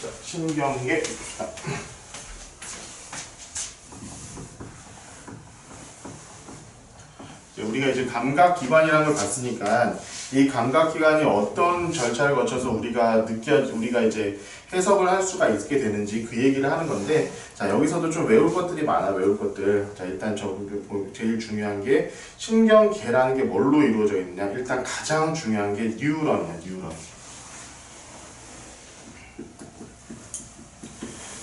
자, 신경계 봅시다. 우리가 이제 감각기관이라는 걸 봤으니까 이 감각기관이 어떤 절차를 거쳐서 우리가 이제 해석을 할 수가 있게 되는지 그 얘기를 하는 건데, 자, 여기서도 좀 외울 것들이 많아, 외울 것들. 자, 일단 제일 중요한 게 신경계라는 게 뭘로 이루어져 있느냐. 일단 가장 중요한 게 뉴런이야, 뉴런.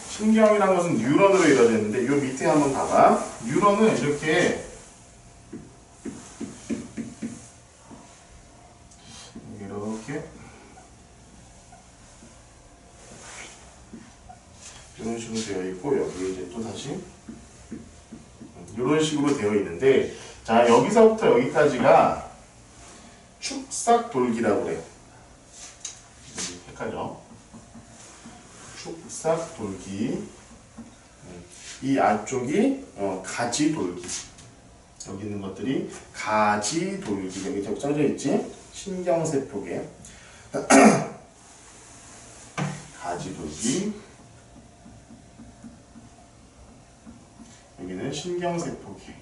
신경이라는 것은 뉴런으로 이루어져 있는데, 요 밑에 한번 봐봐. 뉴런은 이렇게 이런 식으로 되어 있고, 여기 이제 또 다시 이런 식으로 되어 있는데, 자, 여기서부터 여기까지가 축삭돌기라고 그래. 헷갈려. 축삭돌기. 이 안쪽이 가지돌기. 여기 있는 것들이 가지돌기. 여기 써져 있지? 신경세포계. 가지돌기. 여기는 신경세포계.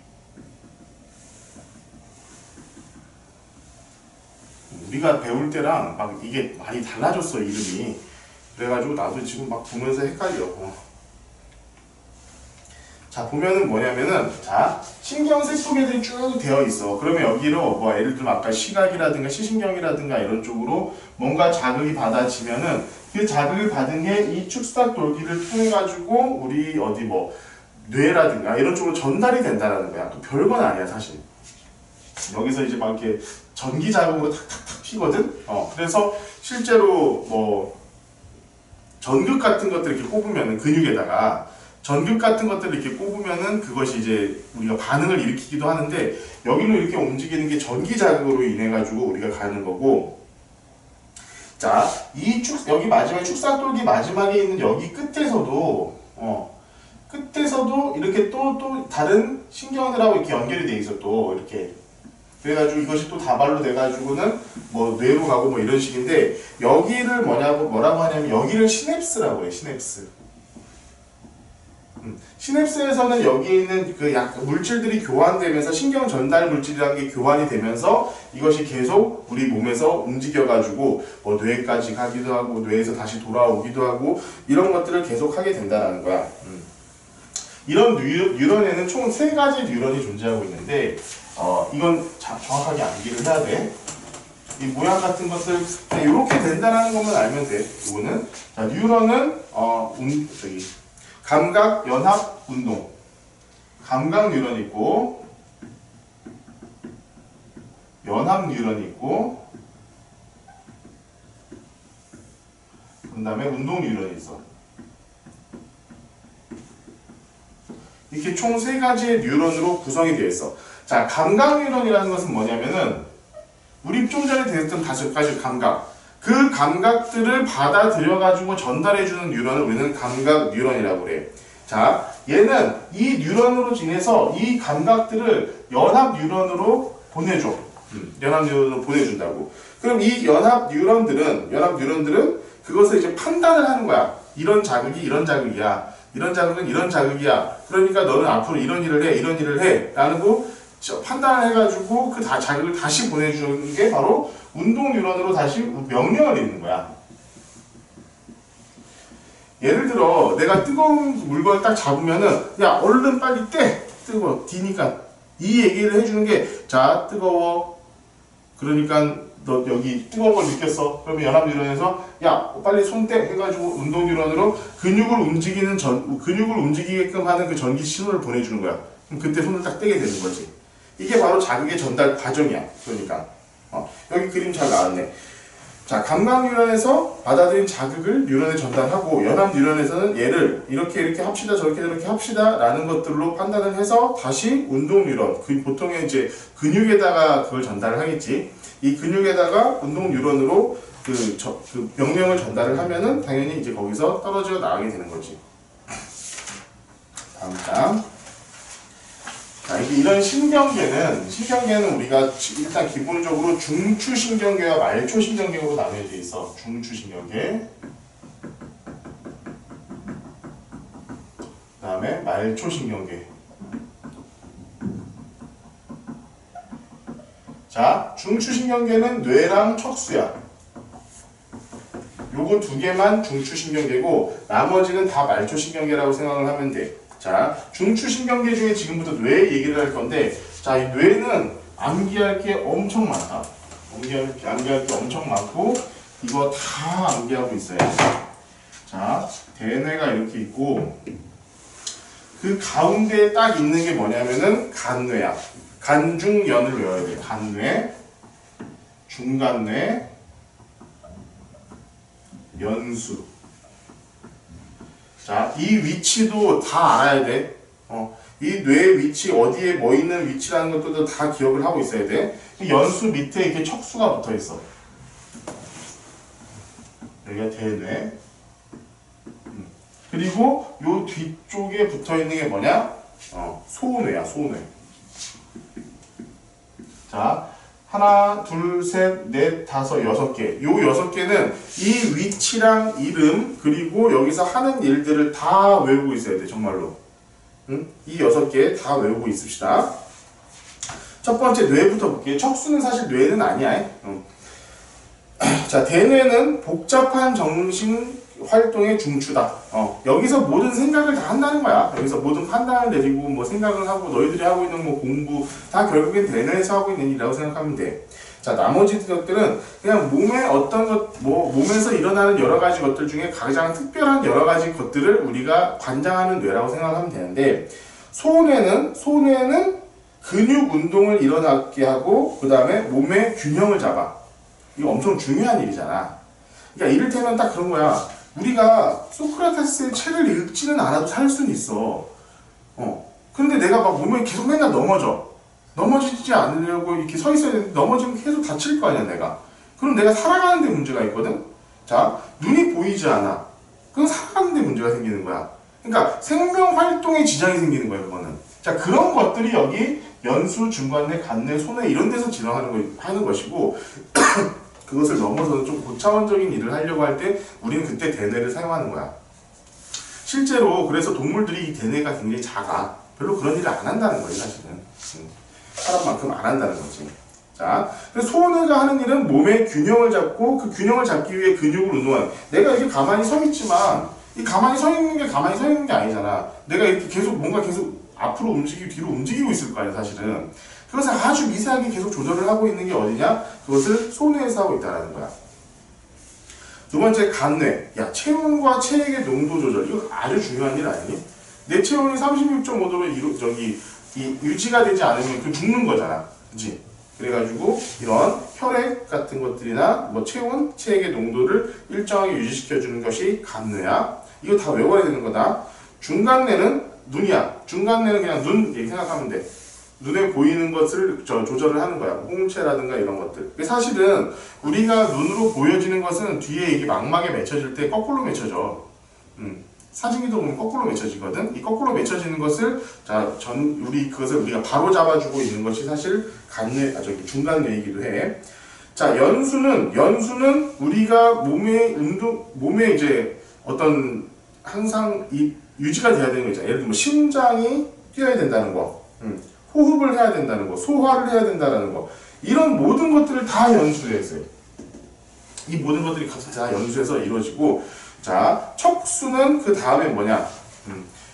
우리가 배울 때랑 막 이게 많이 달라졌어, 이름이. 그래가지고 나도 지금 막 보면서 헷갈려. 자, 보면은 뭐냐면은, 자, 신경세포계들이 쭉 되어 있어. 그러면 여기로 뭐 예를 들면 아까 시각이라든가 시신경이라든가 이런 쪽으로 뭔가 자극이 받아지면은 그 자극을 받은 게 이 축삭돌기를 통해 가지고 우리 어디 뭐 뇌라든가 이런 쪽으로 전달이 된다는 거야. 또 별건 아니야, 사실. 여기서 이제 막 이렇게 전기 자극으로 탁탁탁 피거든. 그래서 실제로 뭐 전극 같은 것들 이렇게 꼽으면은 근육에다가 전극 같은 것들을 이렇게 꼽으면은 그것이 이제 우리가 반응을 일으키기도 하는데, 여기로 이렇게 움직이는 게 전기 자극으로 인해 가지고 우리가 가는 거고. 자, 여기 마지막에 축삭돌기 마지막에 있는 여기 끝에서도 이렇게 또 다른 신경들하고 이렇게 연결이 돼 있어, 또 이렇게. 그래가지고 이것이 또 다발로 돼가지고는 뭐 뇌로 가고 뭐 이런 식인데, 여기를 뭐라고 하냐면 여기를 시냅스라고 해, 시냅스. 시냅스에서는 여기에 있는 그 물질들이 교환되면서 신경 전달 물질이라는 게 교환이 되면서 이것이 계속 우리 몸에서 움직여가지고 뭐 뇌까지 가기도 하고 뇌에서 다시 돌아오기도 하고 이런 것들을 계속 하게 된다는 거야. 이런 뉴런에는 총 3가지 뉴런이 존재하고 있는데, 이건 정확하게 암기를 해야 돼. 이 모양 같은 것들 이렇게 된다는 것만 알면 돼. 이거는, 자, 뉴런은 감각 연합 운동, 감각 뉴런이 있고 연합 뉴런이 있고 그 다음에 운동 뉴런이 있어. 이렇게 총 3가지의 뉴런으로 구성이 되어 있어. 자, 감각 뉴런이라는 것은 뭐냐면은 우리 좀 전에 대했던 5가지 감각, 그 감각들을 받아들여가지고 전달해주는 뉴런을 우리는 감각 뉴런이라고 그래. 자, 얘는 이 뉴런으로 인해서 이 감각들을 연합 뉴런으로 보내줘. 연합 뉴런으로 보내준다고. 그럼 이 연합 뉴런들은 그것을 이제 판단을 하는 거야. 이런 자극이 이런 자극이야. 이런 자극은 이런 자극이야. 그러니까 너는 앞으로 이런 일을 해, 이런 일을 해. 라고 판단을 해가지고 그 자극을 다시 보내주는 게 바로 운동 뉴런으로 다시 명령을 내리는 거야. 예를 들어 내가 뜨거운 물건을 딱 잡으면은 야 얼른 빨리 떼! 뜨거워. 디니까 이 얘기를 해주는 게, 자 뜨거워. 그러니까 너 여기 뜨거운 걸 느꼈어. 그러면 연합 뉴런에서 야 빨리 손 떼! 해가지고 운동 뉴런으로 근육을 움직이게끔 하는 그 전기 신호를 보내주는 거야. 그럼 그때 손을 딱 떼게 되는 거지. 이게 바로 자극의 전달 과정이야. 그러니까 여기 그림 잘 나왔네. 자, 감각 뉴런에서 받아들인 자극을 뉴런에 전달하고, 연합 뉴런에서는 얘를 이렇게 합시다, 저렇게 합시다 라는 것들로 판단을 해서 다시 운동 뉴런, 보통의 이제 근육에다가 그걸 전달을 하겠지. 이 근육에다가 운동 뉴런으로 그 명령을 전달을 하면은 당연히 이제 거기서 떨어져 나가게 되는 거지. 다음 장. 자, 이런 신경계는 우리가 일단 기본적으로 중추신경계와 말초신경계로 나뉘어져 있어. 중추신경계, 다음에 말초신경계. 자, 중추신경계는 뇌랑 척수야. 요거 두 개만 중추신경계고 나머지는 다 말초신경계라고 생각을 하면 돼. 자, 중추신경계 중에 지금부터 뇌 얘기를 할 건데, 자, 이 뇌는 암기할 게 엄청 많다. 암기할 게 엄청 많고 이거 다 암기하고 있어요. 자, 대뇌가 이렇게 있고 그 가운데에 딱 있는 게 뭐냐면은 간뇌야. 간중연을 외워야 돼. 간뇌, 중간뇌, 연수. 자, 이 위치도 다 알아야 돼. 이 뇌 위치, 어디에 뭐 있는 위치라는 것들도 다 기억을 하고 있어야 돼. 연수 밑에 이렇게 척수가 붙어 있어. 여기가 대뇌. 그리고 요 뒤쪽에 붙어 있는 게 뭐냐? 소뇌야, 소뇌. 자, 하나, 둘, 셋, 넷, 다섯, 여섯 개. 요 여섯 개는 이 위치랑 이름, 그리고 여기서 하는 일들을 다 외우고 있어야 돼, 정말로. 응? 이 여섯 개 다 외우고 있읍시다. 첫 번째 뇌부터 볼게요. 척수는 사실 뇌는 아니야. 자, 대뇌는 복잡한 정신 활동의 중추다. 여기서 모든 생각을 다 한다는 거야. 여기서 모든 판단을 내리고 뭐 생각을 하고 너희들이 하고 있는 뭐 공부 다 결국엔 대뇌에서 하고 있는 일이라고 생각하면 돼. 자, 나머지 것들은 그냥 몸에 어떤 것, 뭐 몸에서 일어나는 여러 가지 것들 중에 가장 특별한 여러 가지 것들을 우리가 관장하는 뇌라고 생각하면 되는데, 소뇌는 근육 운동을 일어나게 하고 그 다음에 몸의 균형을 잡아. 이거 엄청 중요한 일이잖아. 그러니까 이를테면 딱 그런 거야. 우리가 소크라테스의 책을 읽지는 않아도 살 수는 있어. 근데 내가 막 몸에 계속 맨날 넘어지지 않으려고 이렇게 서 있어야 되는데 넘어지면 계속 다칠 거 아니야, 내가. 그럼 내가 살아가는 데 문제가 있거든? 자, 눈이 보이지 않아. 그럼 살아가는 데 문제가 생기는 거야. 그러니까 생명 활동에 지장이 생기는 거야, 그거는. 자, 그런 것들이 여기 연수, 중간뇌, 간뇌, 소뇌 이런 데서 하는 것이고 그것을 넘어서는 좀 고차원적인 일을 하려고 할 때 우리는 그때 대뇌를 사용하는 거야. 실제로 그래서 동물들이 이 대뇌가 굉장히 작아. 별로 그런 일을 안 한다는 거예요, 사실은. 사람만큼 안 한다는 거지. 자, 그래서 소뇌가 하는 일은 몸의 균형을 잡고 그 균형을 잡기 위해 근육을 운동하는. 내가 이렇게 가만히 서 있지만 이 가만히 서 있는 게 가만히 서 있는 게 아니잖아. 내가 이렇게 계속 뭔가 계속 앞으로 움직이고 뒤로 움직이고 있을 거 아니야, 사실은. 그것을 아주 미세하게 계속 조절을 하고 있는 게 어디냐? 그것을 소뇌에서 하고 있다는 거야. 두 번째, 간뇌. 야, 체온과 체액의 농도 조절. 이거 아주 중요한 일 아니니? 내 체온이 36.5도로 유지가 되지 않으면 그 죽는 거잖아. 그치? 그래가지고 이런 혈액 같은 것들이나 뭐 체온, 체액의 농도를 일정하게 유지시켜주는 것이 간뇌야. 이거 다 외워야 되는 거다. 중간뇌는 눈이야. 중간뇌는 그냥 눈 이렇게 생각하면 돼. 눈에 보이는 것을 조절을 하는 거야. 홍채라든가 이런 것들. 사실은 우리가 눈으로 보여지는 것은 뒤에 이게 망막에 맺혀질 때 거꾸로 맺혀져. 사진기도 보면 거꾸로 맺혀지거든. 이 거꾸로 맺혀지는 것을 그것을 우리가 바로 잡아주고 있는 것이 사실 중간뇌이기도 해. 자, 연수는 우리가 몸에 이제 어떤 항상 유지가 돼야 되는 거 있잖아. 예를 들면 심장이 뛰어야 된다는 거, 호흡을 해야 된다는 거, 소화를 해야 된다는 거, 이런 모든 것들을 다 연수해서요. 이 모든 것들이 다 연수해서 이루어지고, 자, 척수는 그 다음에 뭐냐?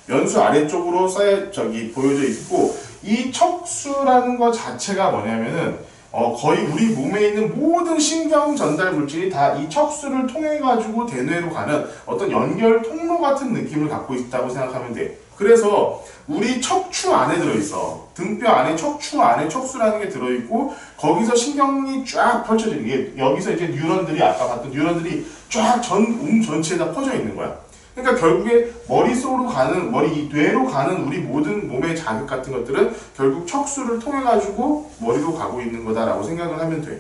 연수 아래쪽으로 보여져 있고, 이 척수라는 것 자체가 뭐냐면은 거의 우리 몸에 있는 모든 신경 전달 물질이 다 이 척수를 통해 가지고 대뇌로 가는 어떤 연결 통로 같은 느낌을 갖고 있다고 생각하면 돼. 그래서 우리 척추 안에 들어있어. 등뼈 안에 척추 안에 척수라는 게 들어있고 거기서 신경이 쫙 펼쳐지는 게 여기서 이제 뉴런들이 아까 봤던 뉴런들이 쫙 전체에다 퍼져 있는 거야. 그러니까 결국에 머릿속으로 가는 뇌로 가는 우리 모든 몸의 자극 같은 것들은 결국 척수를 통해 가지고 머리로 가고 있는 거다라고 생각을 하면 돼.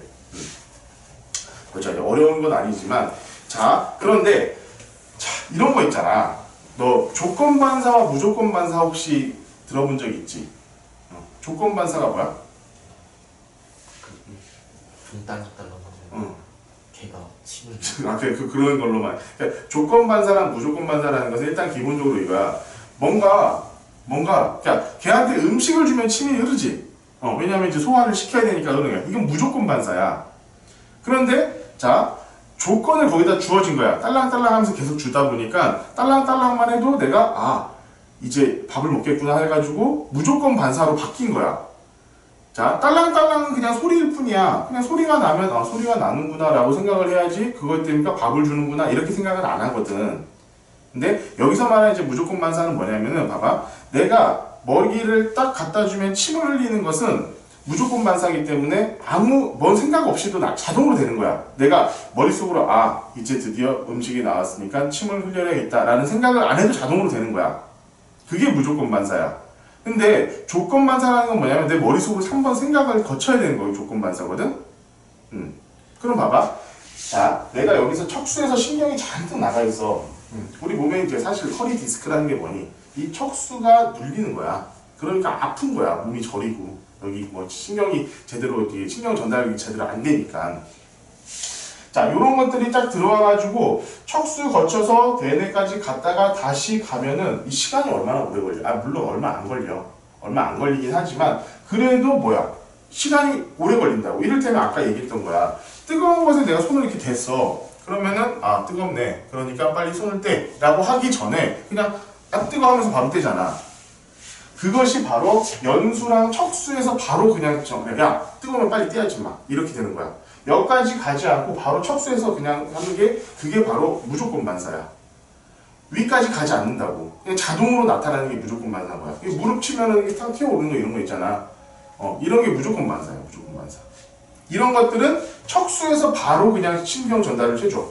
그렇죠. 어려운 건 아니지만 자, 그런데 이런 거 있잖아. 너 조건반사와 무조건반사 혹시 들어본 적 있지? 조건반사가 뭐야? 분단적달라고 하잖아. 걔가 침을 그런 걸로만. 그러니까 조건반사랑 무조건반사라는 것은 일단 기본적으로 이거야. 그러니까 걔한테 음식을 주면 침이 흐르지. 왜냐면 이제 소화를 시켜야 되니까 그러는 거야. 이건 무조건 반사야. 그런데 자 조건을 거기다 주어진 거야. 딸랑딸랑 하면서 계속 주다 보니까 딸랑딸랑만 해도 내가 이제 밥을 먹겠구나 해가지고 무조건 반사로 바뀐 거야. 자, 딸랑딸랑은 그냥 소리일 뿐이야. 그냥 소리가 나면 소리가 나는구나 라고 생각을 해야지 그것 때문에 밥을 주는구나 이렇게 생각을 안 하거든. 근데 여기서 말하는 이제 무조건 반사는 뭐냐면은 봐봐. 내가 먹이를 딱 갖다 주면 침을 흘리는 것은 무조건 반사이기 때문에 뭔 생각 없이도 자동으로 되는 거야. 내가 머릿속으로 이제 드디어 음식이 나왔으니까 침을 흘려야겠다 라는 생각을 안 해도 자동으로 되는 거야. 그게 무조건 반사야. 근데 조건 반사라는 건 뭐냐면 내 머릿속으로 3번 생각을 거쳐야 되는 거예요. 조건 반사거든. 그럼 봐봐. 자, 내가 여기서 척수에서 신경이 잔뜩 나가 있어. 우리 몸에 이제 사실 허리 디스크라는 게 뭐니? 이 척수가 눌리는 거야. 그러니까 아픈 거야. 몸이 저리고. 여기 뭐 신경이 제대로 신경 전달이 제대로 안 되니까. 자, 요런 것들이 딱 들어와가지고 척수 거쳐서 대뇌까지 갔다가 다시 가면은 이 시간이 얼마나 오래 걸려? 물론 얼마 안 걸려. 얼마 안 걸리긴 하지만 그래도 시간이 오래 걸린다고. 이를테면 아까 얘기했던 거야. 뜨거운 것에 내가 손을 이렇게 댔어. 그러면은 뜨겁네. 그러니까 빨리 손을 떼. 라고 하기 전에 그냥 딱 뜨거워하면서 바로 떼잖아. 그것이 바로 연수랑 척수에서 바로 그냥 야 뜨거우면 빨리 떼야지 마. 이렇게 되는 거야. 여기까지 가지 않고 바로 척수에서 그냥 하는 게 그게 바로 무조건 반사야. 위까지 가지 않는다고. 그냥 자동으로 나타나는 게 무조건 반사인 거야. 무릎 치면은 이게 탁 튀어오르는 거 이런 거 있잖아. 이런 게 무조건 반사야. 무조건 반사. 이런 것들은 척수에서 바로 그냥 신경 전달을 해줘.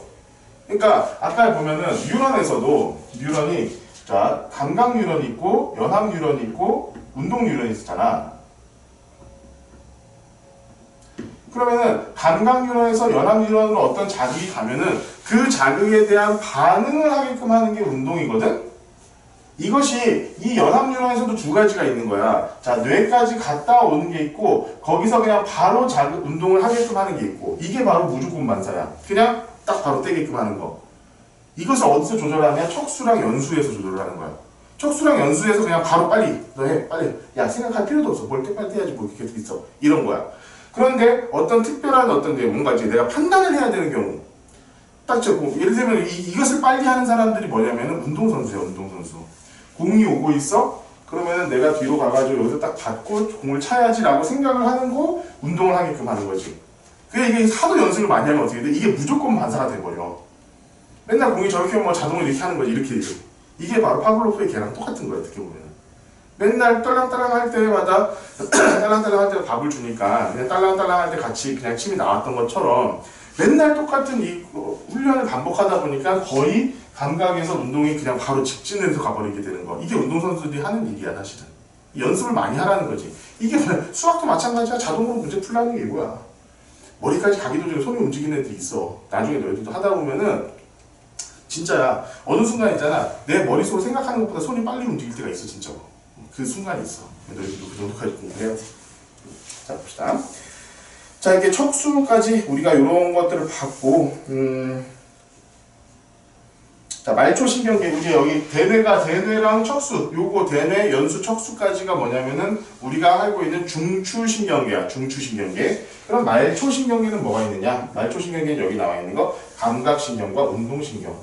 그러니까 아까 보면은 뉴런에서도 뉴런이 자 감각 뉴런이 있고 연합 뉴런이 있고 운동 뉴런이 있잖아. 그러면은 감각 뉴런에서 연합 뉴런으로 어떤 자극이 가면은 그 자극에 대한 반응을 하게끔 하는 게 운동이거든. 이것이 이 연합 뉴런에서도 두 가지가 있는 거야. 자, 뇌까지 갔다 오는 게 있고 거기서 그냥 바로 자극 운동을 하게끔 하는 게 있고 이게 바로 무조건 반사야. 그냥 딱 바로 떼게끔 하는 거. 이것을 어디서 조절하냐? 척수랑 연수에서 조절을 하는 거야. 척수랑 연수에서 그냥 바로 빨리 너 해 빨리 야 생각할 필요도 없어. 뭘 빨리 떼야지 뭐 이렇게 있어 이런 거야. 그런데 어떤 특별한 뭔가 이제 내가 판단을 해야 되는 경우 딱 예를 들면 이것을 빨리 하는 사람들이 뭐냐면은 운동선수야. 운동선수. 공이 오고 있어? 그러면은 내가 뒤로 가가지고 여기서 딱 받고 공을 차야지 라고 생각을 하는 거 운동을 하게끔 하는 거지. 그게 이게 하도 연습을 많이 하면 어떻게 돼? 이게 무조건 반사가 돼버려. 맨날 공이 저렇게 오면 자동으로 이렇게 하는 거지. 이렇게. 이게 바로 파블로프의 개랑 똑같은 거야. 어떻게 보면. 맨날 딸랑딸랑 할 때마다 딸랑딸랑 할 때 밥을 주니까 그냥 딸랑딸랑 할 때 같이 그냥 침이 나왔던 것처럼 맨날 똑같은 이 훈련을 반복하다 보니까 거의 감각에서 운동이 그냥 바로 직진해서 가버리게 되는 거. 이게 운동선수들이 하는 일이야 사실은. 연습을 많이 하라는 거지. 이게 수학도 마찬가지야. 자동으로 문제 풀라는 게 이거야. 머리까지 가기도 전에 손이 움직이는 애들이 있어. 나중에 너희들도 하다 보면은 진짜야. 어느 순간 있잖아. 내 머릿속으로 생각하는 것보다 손이 빨리 움직일 때가 있어 진짜로. 그 순간이 있어. 너희들도 그 정도까지 공부해야 돼. 자 봅시다. 자 이렇게 척수까지 우리가 이런 것들을 봤고 자 말초신경계 이제 여기 대뇌랑 척수 요거 대뇌 연수 척수까지가 뭐냐면은 우리가 알고 있는 중추신경계야. 중추신경계. 그럼 말초신경계는 뭐가 있느냐? 말초신경계는 여기 나와 있는 거 감각신경과 운동신경.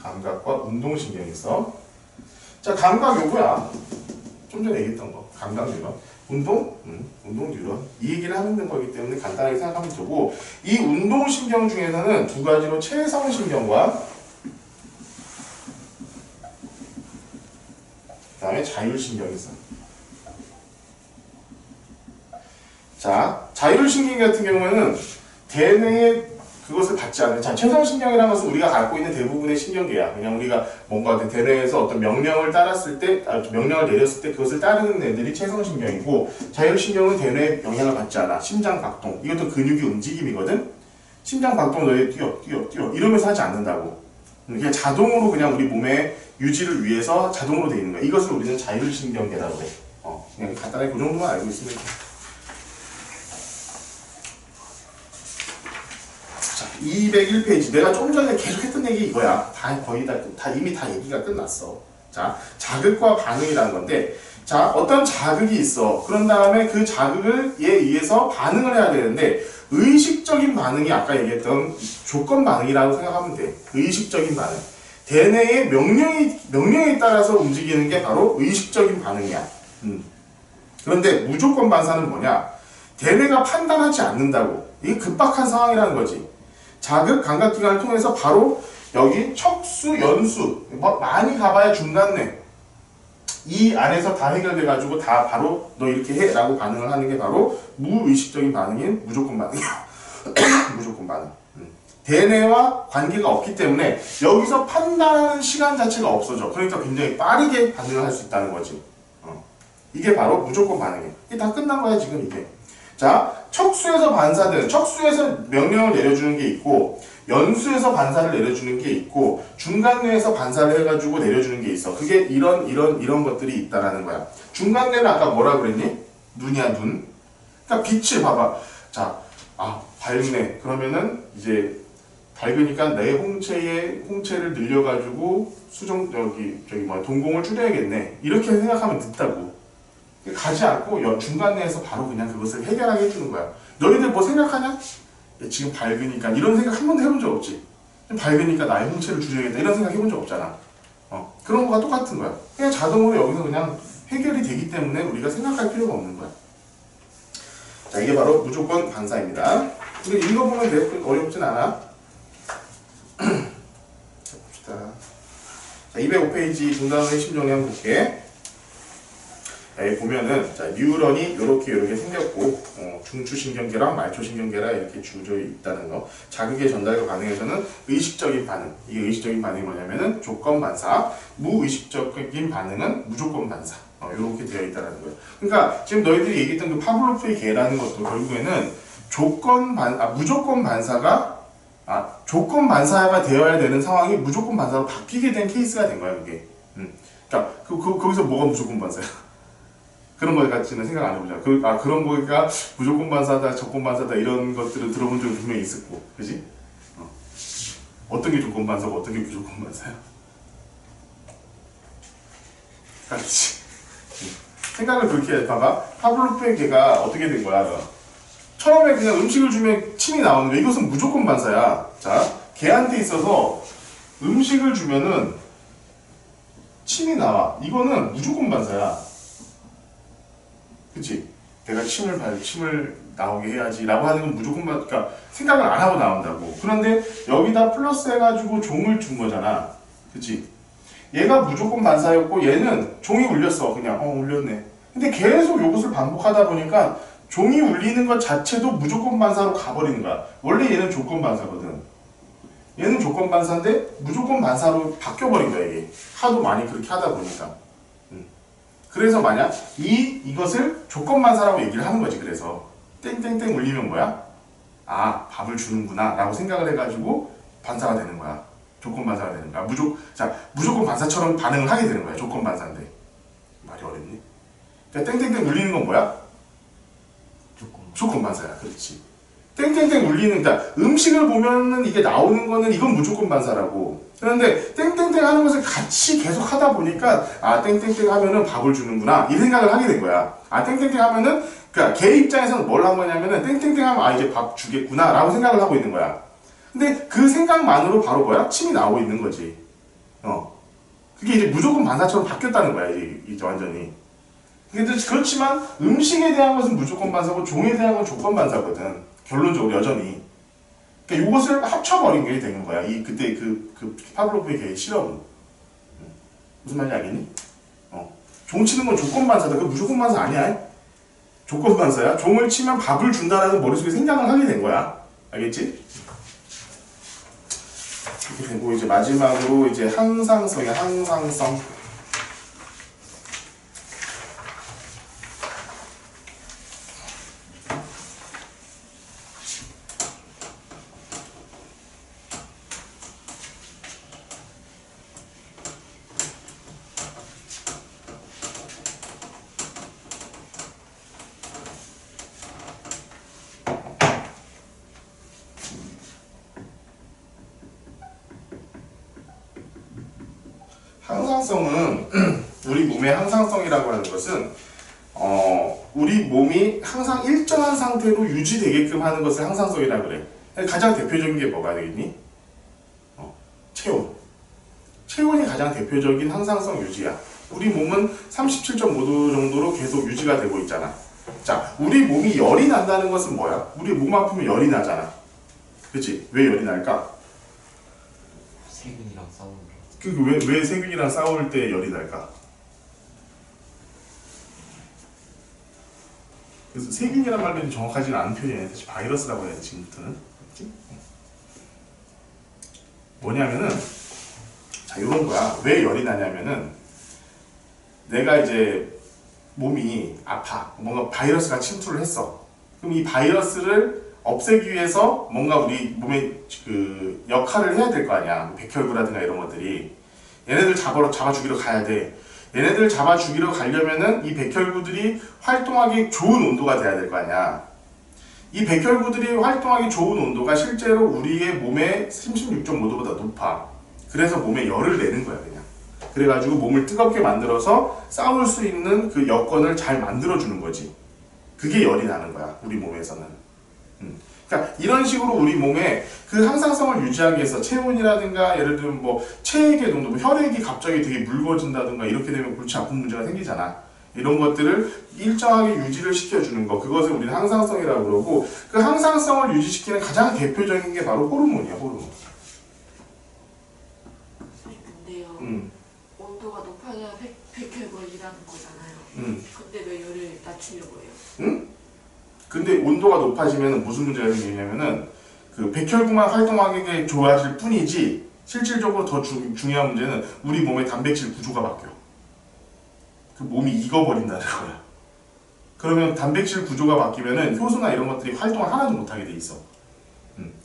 감각과 운동신경이 있어. 자 감각 요거야. 좀 전에 얘기했던 거 감각 뉴런. 운동 뉴런. 이 얘기를 하는 거기 때문에 간단하게 생각하면 되고 이 운동신경 중에서는 두 가지로 체성신경과 그 다음에 자율신경이 있어. 자, 자율신경 같은 경우에는 대뇌에 그것을 받지 않는, 자, 체성신경이라는 것은 우리가 갖고 있는 대부분의 신경계야. 그냥 우리가 뭔가 대뇌에서 어떤 명령을 따랐을 때, 명령을 내렸을 때 그것을 따르는 애들이 체성신경이고, 자율신경은 대뇌에 영향을 받지 않아. 심장박동. 이것도 근육의 움직임이거든? 심장박동 너희 뛰어. 이러면서 하지 않는다고. 그냥 자동으로 그냥 우리 몸의 유지를 위해서 자동으로 되어 있는 거야. 이것을 우리는 자율신경계라고 해. 그냥 간단하게 그 정도만 알고 있으면 돼. 자, 201페이지. 내가 좀 전에 계속 했던 얘기 이거야. 거의 다 이미 다 얘기가 끝났어. 자, 자극과 반응이라는 건데, 자, 어떤 자극이 있어. 그런 다음에 그 자극을 얘에 의해서 반응을 해야 되는데, 의식적인 반응이 아까 얘기했던 조건 반응이라고 생각하면 돼. 의식적인 반응. 대뇌의 명령에 따라서 움직이는 게 바로 의식적인 반응이야. 그런데 무조건 반사는 뭐냐? 대뇌가 판단하지 않는다고. 이게 급박한 상황이라는 거지. 자극, 감각기관을 통해서 바로 여기 척수, 연수, 많이 가봐야 중간뇌. 이 안에서 다 해결돼가지고 다 바로 너 이렇게 해 라고 반응을 하는 게 바로 무의식적인 반응인 무조건 반응이야. 무조건 반응. 대뇌와 관계가 없기 때문에 여기서 판단하는 시간 자체가 없어져. 그러니까 굉장히 빠르게 반응을 할 수 있다는 거지. 이게 바로 무조건 반응이에요. 이게 다 끝난 거야 지금 이게. 자, 척수에서 반사된, 척수에서 명령을 내려주는 게 있고 연수에서 반사를 내려주는 게 있고 중간뇌에서 반사를 해가지고 내려주는 게 있어. 그게 이런 것들이 있다라는 거야. 중간뇌는 아까 뭐라 그랬니? 눈이야 눈. 그러니까 빛을 봐봐. 자, 밝네. 그러면은 이제 밝으니까 내 홍채를 늘려가지고 동공을 줄여야겠네. 이렇게 생각하면 늦다고. 가지 않고 중간내에서 바로 그냥 그것을 해결하게 해주는 거야. 너희들 뭐 생각하냐? 지금 밝으니까 이런 생각 한 번도 해본 적 없지. 밝으니까 나의 홍채를 줄여야겠다 이런 생각 해본 적 없잖아. 그런 거가 똑같은 거야. 그냥 자동으로 여기서 그냥 해결이 되기 때문에 우리가 생각할 필요가 없는 거야. 자, 이게 바로 무조건 반사입니다. 우리 읽어보면 돼. 어렵진 않아. 자, 봅시다. 자, 205페이지 중단의 심정리 한번 볼게. 자, 여기 보면은, 자, 뉴런이 이렇게 생겼고, 중추신경계랑 말초신경계랑 이렇게 주어져 있다는 거. 자극의 전달과 반응에서는 의식적인 반응. 이게 의식적인 반응이 뭐냐면은 조건 반사. 무의식적인 반응은 무조건 반사. 이렇게 되어 있다는 거예요. 그러니까 지금 너희들이 얘기했던 그 파블로프의 개라는 것도 결국에는 무조건 반사가 조건 반사가 되어야 되는 상황이 무조건 반사로 바뀌게 된 케이스가 된 거야, 그게. 그러니까 거기서 뭐가 무조건 반사야? 그런 거 같지는 생각 안 해보자. 그런 거가 무조건 반사다, 조건 반사다 이런 것들을 들어본 적이 분명히 있을 거고, 그지? 어떤 게 조건 반사고 어떤 게 무조건 반사야? 그렇지. 생각을 그렇게 해. 봐봐. 파블로프의 개가 어떻게 된 거야? 처음에 그냥 음식을 주면 침이 나오는데 이것은 무조건 반사야. 자, 개한테 있어서 음식을 주면은 침이 나와. 이거는 무조건 반사야. 그치? 내가 침을 나오게 해야지 라고 하는 건 무조건 그러니까 생각을 안 하고 나온다고. 그런데 여기다 플러스 해가지고 종을 준 거잖아. 그치? 얘가 무조건 반사였고 얘는 종이 울렸어. 그냥 울렸네. 근데 계속 이것을 반복하다 보니까 종이 울리는 것 자체도 무조건 반사로 가버리는 거야. 원래 얘는 조건 반사거든. 얘는 조건 반사인데 무조건 반사로 바뀌어버린 거야 이게. 하도 많이 그렇게 하다 보니까. 그래서 만약 이것을 조건 반사라고 얘기를 하는 거지. 그래서 땡땡땡 울리면 뭐야? 밥을 주는구나 라고 생각을 해가지고 반사가 되는 거야. 조건 반사가 되는 거야. 무조건 반사처럼 반응을 하게 되는 거야. 조건 반사인데. 말이 어렵니? 그러니까 땡땡땡 울리는 건 뭐야? 조건 반사야. 그렇지. 땡땡땡 울리는, 그러니까 음식을 보면은 이게 나오는 거는 이건 무조건 반사라고. 그런데 땡땡땡 하는 것을 같이 계속 하다 보니까 땡땡땡 하면은 밥을 주는구나 이 생각을 하게 된 거야. 땡땡땡 하면은 그러니까 걔 입장에서는 뭘 한 거냐면은 땡땡땡 하면 이제 밥 주겠구나 라고 생각을 하고 있는 거야. 근데 그 생각만으로 바로 뭐야? 침이 나오고 있는 거지. 그게 이제 무조건 반사처럼 바뀌었다는 거야 이제 완전히. 근데 그렇지만 음식에 대한 것은 무조건 반사고 종에 대한 건 조건 반사거든. 결론적으로 여전히. 그러니까 이것을 합쳐버린 게 되는 거야. 그때 그 파블로프의 개의 실험은. 무슨 말인지 알겠니? 종 치는 건 조건 반사다. 그 무조건 반사 아니야. 조건 반사야. 종을 치면 밥을 준다라는 머릿속에 생각을 하게 된 거야. 알겠지? 이렇게 되고 이제 마지막으로 이제 항상성이야. 항상성. 항상성은 우리 몸의 항상성이라고 하는 것은 우리 몸이 항상 일정한 상태로 유지되게끔 하는 것을 항상성이라고 그래. 가장 대표적인 게 뭐가 되겠니? 체온. 체온이 가장 대표적인 항상성 유지야. 우리 몸은 37.5도 정도로 계속 유지가 되고 있잖아. 자, 우리 몸이 열이 난다는 것은 뭐야? 우리 몸 아프면 열이 나잖아. 그치? 왜 열이 날까? 세균이랑 싸우는 거. 왜 세균이랑 싸울 때 열이 날까? 그래서 세균이란 말은 정확하지는 않은 표현이야. 사실 바이러스라고 해야 돼, 지금부터는. 그치? 뭐냐면은, 자, 요런 거야. 왜 열이 나냐면은, 내가 이제 몸이 아파. 뭔가 바이러스가 침투를 했어. 그럼 이 바이러스를 없애기 위해서 뭔가 우리 몸에 그 역할을 해야 될 거 아니야. 백혈구라든가 이런 것들이. 얘네들 잡아 죽이러 가야 돼. 얘네들 잡아 죽이러 가려면은 이 백혈구들이 활동하기 좋은 온도가 돼야 될 거 아니야. 이 백혈구들이 활동하기 좋은 온도가 실제로 우리의 몸의 36.5도보다 높아. 그래서 몸에 열을 내는 거야, 그냥. 그래가지고 몸을 뜨겁게 만들어서 싸울 수 있는 그 여건을 잘 만들어주는 거지. 그게 열이 나는 거야, 우리 몸에서는. 그러니까 이런 식으로 우리 몸에 그 항상성을 유지하기 위해서 체온이라든가 예를 들면 뭐 체액의 농도, 뭐 혈액이 갑자기 되게 묽어진다든가 이렇게 되면 골치 아픈 문제가 생기잖아. 이런 것들을 일정하게 유지를 시켜주는 거, 그것을 우리는 항상성이라고 그러고, 그 항상성을 유지시키는 가장 대표적인 게 바로 호르몬이야, 호르몬. 근데요, 온도가 높아야 백혈구가 일하는 거잖아요. 근데 왜 열을 낮추려고 해요? 근데 온도가 높아지면 무슨 문제가 생기냐면은 그 백혈구만 활동하게 좋아질 뿐이지 실질적으로 더 중요한 문제는 우리 몸의 단백질 구조가 바뀌어. 그 몸이 익어버린다는 거야. 그러면 단백질 구조가 바뀌면은 효소나 이런 것들이 활동을 하나도 못하게 돼 있어.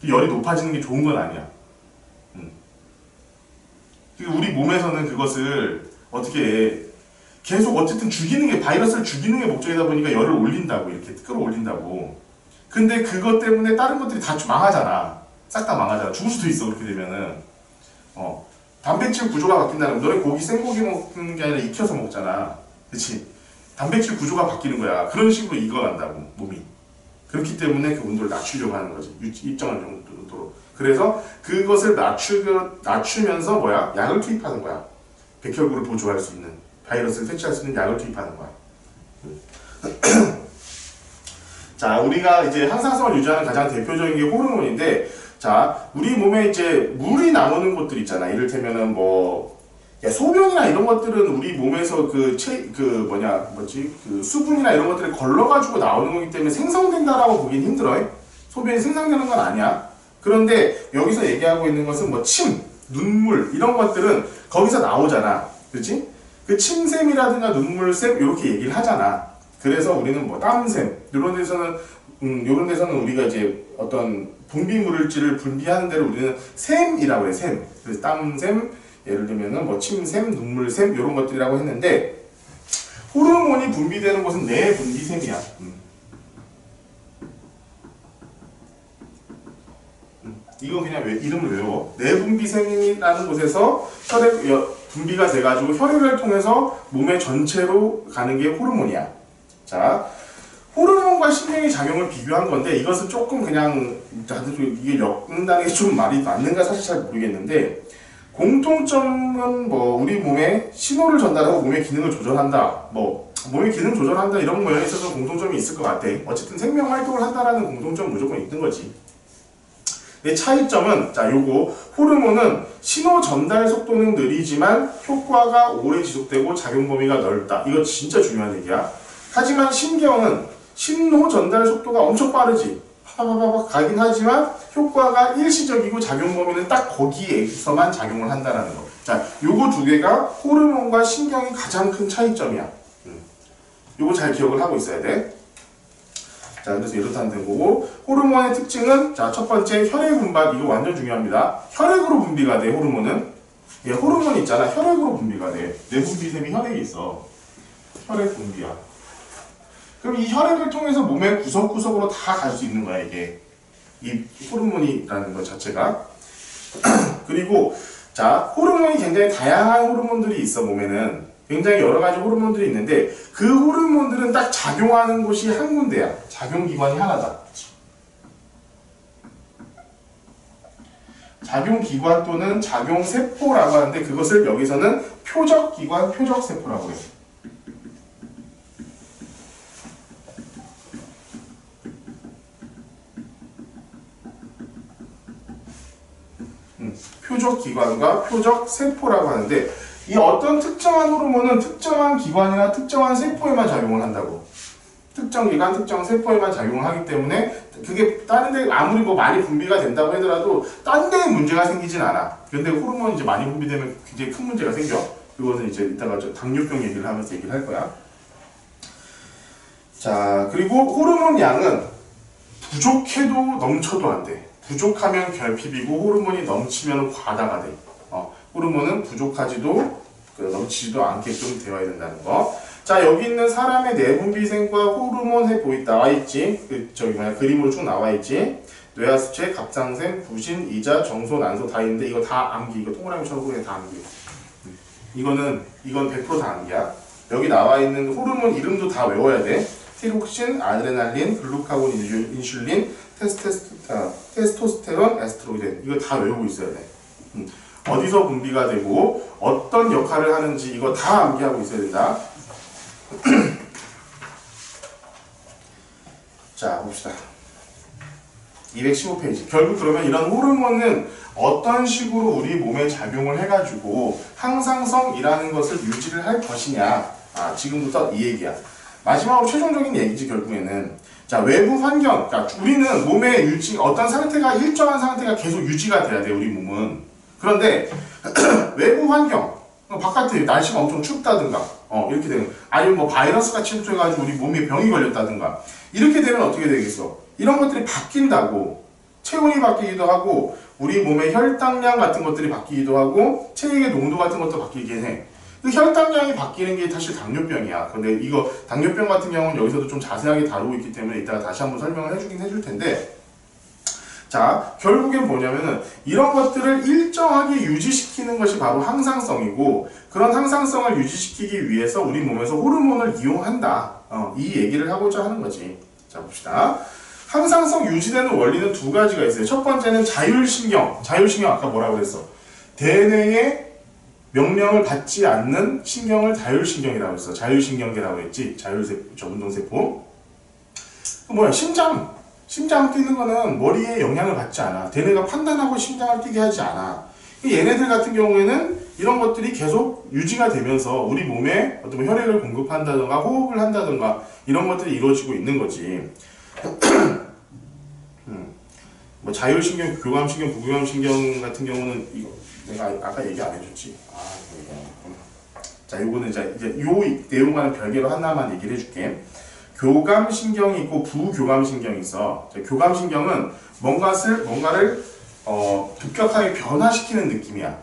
열이 높아지는 게 좋은 건 아니야. 우리 몸에서는 그것을 어떻게 해? 계속 어쨌든 죽이는 게, 바이러스를 죽이는 게 목적이다 보니까 열을 올린다고, 이렇게 끌어올린다고. 근데 그것 때문에 다른 것들이 다 망하잖아. 싹 다 망하잖아. 죽을 수도 있어, 그렇게 되면은. 단백질 구조가 바뀐다는 거. 너네 고기, 생고기 먹는 게 아니라 익혀서 먹잖아. 그치? 단백질 구조가 바뀌는 거야. 그런 식으로 익어간다고, 몸이. 그렇기 때문에 그 온도를 낮추려고 하는 거지. 일정한 정도로. 그래서 그것을 낮추면서 뭐야? 약을 투입하는 거야. 백혈구를 보조할 수 있는. 바이러스를 퇴치할 수 있는 약을 투입하는 거야. 자, 우리가 이제 항상성을 유지하는 가장 대표적인 게 호르몬인데, 자, 우리 몸에 이제 물이 나오는 곳들 있잖아. 이를테면은 소변이나 이런 것들은 우리 몸에서 그 수분이나 이런 것들이 걸러가지고 나오는 거기 때문에 생성된다라고 보기는 힘들어. 소변이 생성되는 건 아니야. 그런데 여기서 얘기하고 있는 것은 뭐 침, 눈물 이런 것들은 거기서 나오잖아. 그렇지? 그 침샘이라든가 눈물샘 이렇게 얘기를 하잖아. 그래서 우리는 뭐 땀샘 이런 데서는 우리가 이제 어떤 분비 물질을 분비하는 데를 우리는 샘이라고 해. 샘. 그래서 땀샘, 예를 들면은 뭐 침샘, 눈물샘 이런 것들이라고 했는데, 호르몬이 분비되는 곳은 내분비샘이야. 이건 그냥 이름을 외워. 내분비샘이라는 곳에서 분비가 돼가지고 혈액을 통해서 몸의 전체로 가는 게 호르몬이야. 자, 호르몬과 신경의 작용을 비교한 건데, 이것은 조금 그냥 다들 이게 엮는다는 게 좀 말이 맞는가 사실 잘 모르겠는데, 공통점은 뭐 우리 몸에 신호를 전달하고 몸의 기능을 조절한다. 몸의 기능 조절한다 이런 거에 있어서 공통점이 있을 것 같아. 어쨌든 생명 활동을 한다라는 공통점 무조건 있는 거지. 내 차이점은, 자, 요거 호르몬은 신호 전달 속도는 느리지만 효과가 오래 지속되고 작용 범위가 넓다. 이거 진짜 중요한 얘기야. 하지만 신경은 신호 전달 속도가 엄청 빠르지. 파파파파 가긴 하지만 효과가 일시적이고 작용 범위는 딱 거기에서만 작용을 한다는 거. 자, 요거 두 개가 호르몬과 신경이 가장 큰 차이점이야. 요거 잘 기억을 하고 있어야 돼. 자, 그래서 이렇다는 된 거고, 호르몬의 특징은, 자, 첫 번째 혈액 분발. 이거 완전 중요합니다. 혈액으로 분비가 돼. 호르몬은. 호르몬 있잖아. 혈액으로 분비가 돼. 내분비샘이 혈액이 있어. 혈액 분비야. 그럼 이 혈액을 통해서 몸의 구석구석으로 다 갈 수 있는 거야, 이게. 이 호르몬이라는 것 자체가. 그리고 자, 호르몬이 굉장히 다양한 호르몬들이 있어, 몸에는. 굉장히 여러 가지 호르몬들이 있는데, 그 호르몬들은 딱 작용하는 곳이 한 군데야. 작용기관이 하나다. 작용기관 또는 작용세포라고 하는데, 그것을 여기서는 표적기관, 표적세포라고 해요. 표적기관과 표적세포라고 하는데, 이 어떤 특정한 호르몬은 특정한 기관이나 특정한 세포에만 작용을 한다고. 특정 기관, 특정 세포에만 작용을 하기 때문에 그게 다른 데 아무리 뭐 많이 분비가 된다고 하더라도 딴 데에 문제가 생기진 않아. 근데 호르몬이 이제 많이 분비되면 굉장히 큰 문제가 생겨. 그것은 이제 이따가 저 당뇨병 얘기를 하면서 얘기를 할 거야. 자, 그리고 호르몬 양은 부족해도 넘쳐도 안 돼. 부족하면 결핍이고 호르몬이 넘치면 과다가 돼. 호르몬은 부족하지도 넘치지도 않게끔 되어야 된다는 거. 자, 여기 있는 사람의 내분비생과 호르몬 세포 나와 있지. 그림으로 쭉 나와 있지. 뇌하수체, 갑상샘, 부신, 이자, 정소, 난소 다 있는데 이거 다 암기. 이거 동그라미처럼 그냥 다 암기. 이건 100% 다 암기야. 여기 나와 있는 호르몬 이름도 다 외워야 돼. 티록신, 아드레날린, 글루카곤, 인슐린, 테스토스테론, 에스트로겐. 이거 다 외우고 있어야 돼. 어디서 분비가 되고 어떤 역할을 하는지 이거 다 암기하고 있어야 된다. 자, 봅시다. 215페이지. 결국 그러면 이런 호르몬은 어떤 식으로 우리 몸에 작용을 해가지고 항상성이라는 것을 유지를 할 것이냐. 지금부터 이 얘기야. 마지막으로 최종적인 얘기지, 결국에는. 자, 외부 환경. 그러니까 우리는 몸의 어떤 상태가, 일정한 상태가 계속 유지가 돼야 돼, 우리 몸은. 그런데, 외부 환경. 바깥에 날씨가 엄청 춥다든가, 이렇게 되는. 아니면 뭐 바이러스가 침투해가지고 우리 몸에 병이 걸렸다든가. 이렇게 되면 어떻게 되겠어? 이런 것들이 바뀐다고. 체온이 바뀌기도 하고, 우리 몸의 혈당량 같은 것들이 바뀌기도 하고, 체액의 농도 같은 것도 바뀌긴 해. 그 혈당량이 바뀌는 게 사실 당뇨병이야. 근데 이거 당뇨병 같은 경우는 여기서도 좀 자세하게 다루고 있기 때문에 이따가 다시 한번 설명을 해주긴 해줄 텐데, 자, 결국엔 뭐냐면은 이런 것들을 일정하게 유지시키는 것이 바로 항상성이고, 그런 항상성을 유지시키기 위해서 우리 몸에서 호르몬을 이용한다. 이 얘기를 하고자 하는 거지. 자, 봅시다. 항상성 유지되는 원리는 두 가지가 있어요. 첫 번째는 자율신경. 자율신경 아까 뭐라고 그랬어? 대뇌의 명령을 받지 않는 신경을 자율신경이라고 했어. 자율신경계라고 했지. 자율세포, 운동세포. 뭐야? 심장 뛰는 거는 머리에 영향을 받지 않아. 대뇌가 판단하고 심장을 뛰게 하지 않아. 얘네들 같은 경우에는 이런 것들이 계속 유지가 되면서 우리 몸에 어떤 혈액을 공급한다던가 호흡을 한다던가 이런 것들이 이루어지고 있는 거지. 뭐 자율신경, 교감신경, 부교감신경 같은 경우는 이거 내가 아까 얘기 안 해줬지. 자, 요거는 이제 요 내용과는 별개로 하나만 얘기를 해줄게. 교감신경이 있고 부교감신경이 있어. 자, 교감신경은 뭔가를 급격하게 변화시키는 느낌이야.